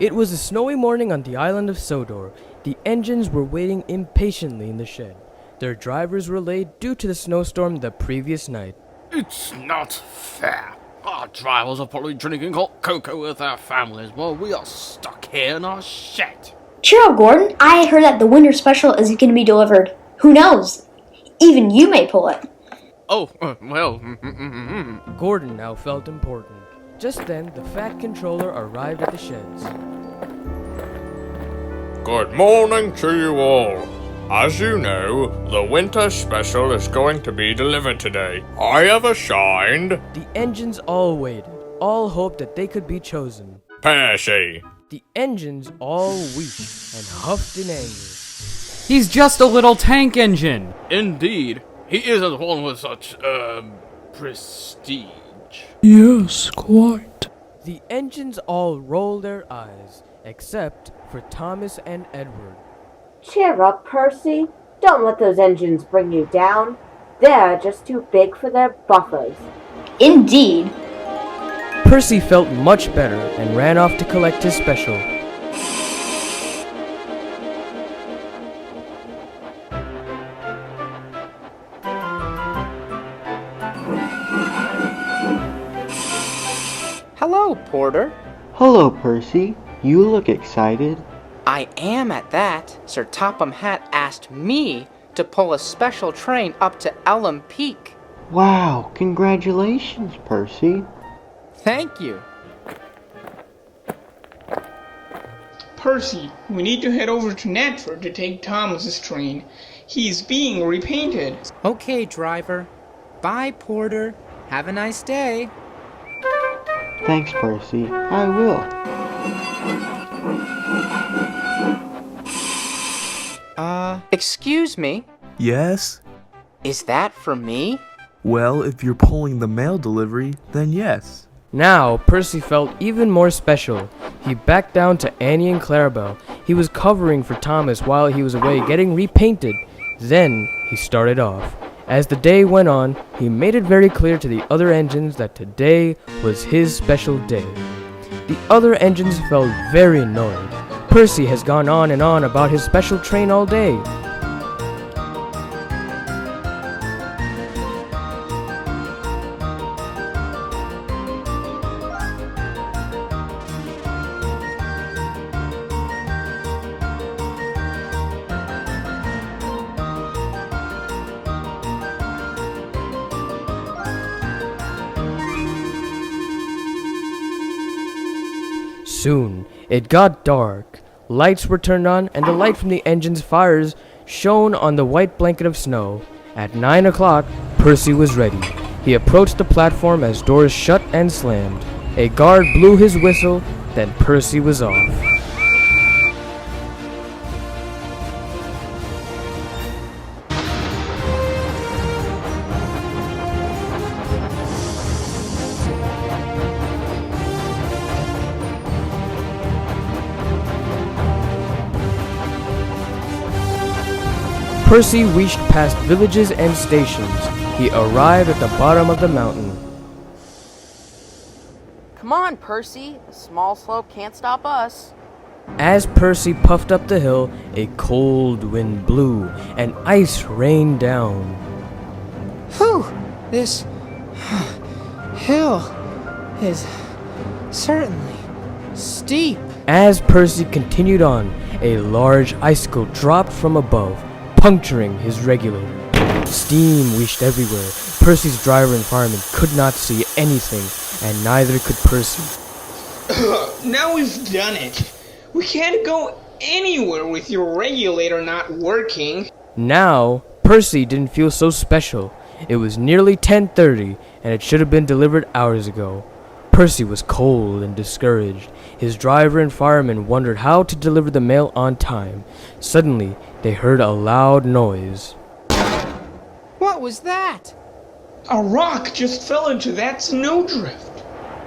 It was a snowy morning on the island of Sodor. The engines were waiting impatiently in the shed. Their drivers were late due to the snowstorm the previous night. It's not fair. Our drivers are probably drinking hot cocoa with their families while we are stuck here in our shed. Cheer up, Gordon. I heard that the winter special is going to be delivered. Who knows? Even you may pull it. Oh, well. Gordon now felt important. Just then, the Fat Controller arrived at the sheds. Good morning to you all. As you know, the winter special is going to be delivered today. I have assigned The engines all waited, all hoped that they could be chosen. Percy. The engines all wheezed and huffed in anger. He's just a little tank engine. Indeed, he isn't one with such, prestige. Yes, quite. The engines all rolled their eyes, except for Thomas and Edward. Cheer up, Percy. Don't let those engines bring you down. They're just too big for their buffers. Indeed. Percy felt much better and ran off to collect his special. Hello, Porter. Hello, Percy. You look excited. I am at that. Sir Topham Hatt asked me to pull a special train up to Elm Peak. Wow, congratulations, Percy. Thank you. Percy, we need to head over to Narrated to take Thomas's train. He's being repainted. Okay, driver. Bye, Porter. Have a nice day. Thanks, Percy. I will. Excuse me. Yes? Is that for me? Well, if you're pulling the mail delivery, then yes. Now, Percy felt even more special. He backed down to Annie and Clarabelle. He was covering for Thomas while he was away getting repainted. Then, he started off. As the day went on, he made it very clear to the other engines that today was his special day. The other engines felt very annoyed. Percy has gone on and on about his special train all day. Soon, it got dark. Lights were turned on, and the light from the engine's fires shone on the white blanket of snow. At 9 o'clock, Percy was ready. He approached the platform as doors shut and slammed. A guard blew his whistle, then Percy was off. Percy reached past villages and stations. He arrived at the bottom of the mountain. Come on, Percy. The small slope can't stop us. As Percy puffed up the hill, a cold wind blew and ice rained down. Whew! This hill is certainly steep. As Percy continued on, a large icicle dropped from above, puncturing his regulator. Steam wheezed everywhere. Percy's driver and fireman could not see anything, and neither could Percy. Now we've done it. We can't go anywhere with your regulator not working. Now, Percy didn't feel so special. It was nearly 10:30, and it should have been delivered hours ago. Percy was cold and discouraged. His driver and fireman wondered how to deliver the mail on time. Suddenly, they heard a loud noise. What was that? A rock just fell into that snowdrift.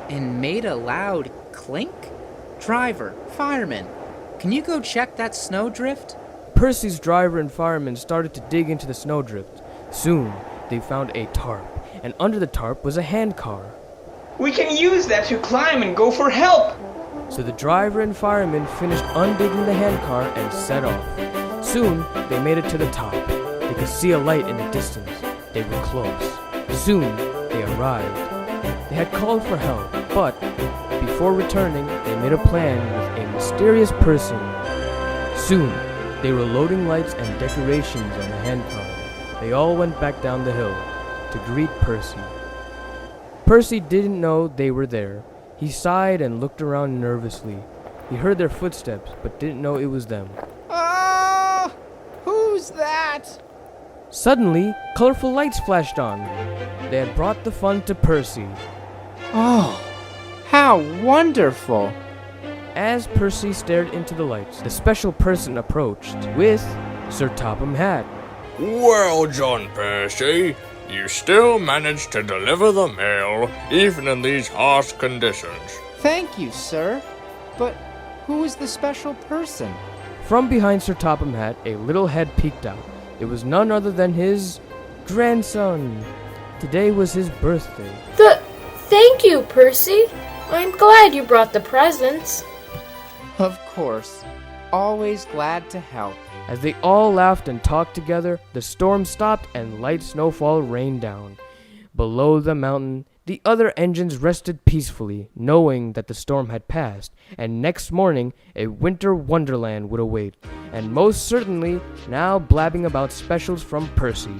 And made a loud clink? Driver, fireman, can you go check that snowdrift? Percy's driver and fireman started to dig into the snowdrift. Soon, they found a tarp, and under the tarp was a handcar. We can use that to climb and go for help. So the driver and fireman finished undigging the handcar and set off. Soon, they made it to the top. They could see a light in the distance. They were close. Soon, they arrived. They had called for help, but before returning, they made a plan with a mysterious person. Soon, they were loading lights and decorations on the handcar. They all went back down the hill to greet Percy. Percy didn't know they were there. He sighed and looked around nervously. He heard their footsteps, but didn't know it was them. Ah! Who's that? Suddenly, colorful lights flashed on. They had brought the fun to Percy. Oh, how wonderful! As Percy stared into the lights, the special person approached with Sir Topham Hatt. Well done, Percy. You still managed to deliver the mail, even in these harsh conditions. Thank you, sir. But who is the special person? From behind Sir Topham Hatt, a little head peeked out. It was none other than his grandson. Today was his birthday. Thank you, Percy. I'm glad you brought the presents. Of course. Always glad to help. As they all laughed and talked together, the storm stopped and light snowfall rained down. Below the mountain, the other engines rested peacefully, knowing that the storm had passed, and next morning a winter wonderland would await, and most certainly now blabbing about specials from Percy.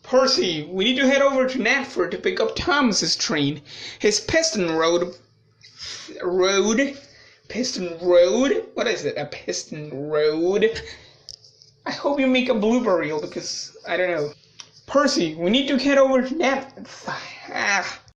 Percy, we need to head over to Natford to pick up Thomas's train. His piston road? Piston road? What is it? A piston road? I hope you make a blooper reel because I don't know. Percy, we need to head over to Natford.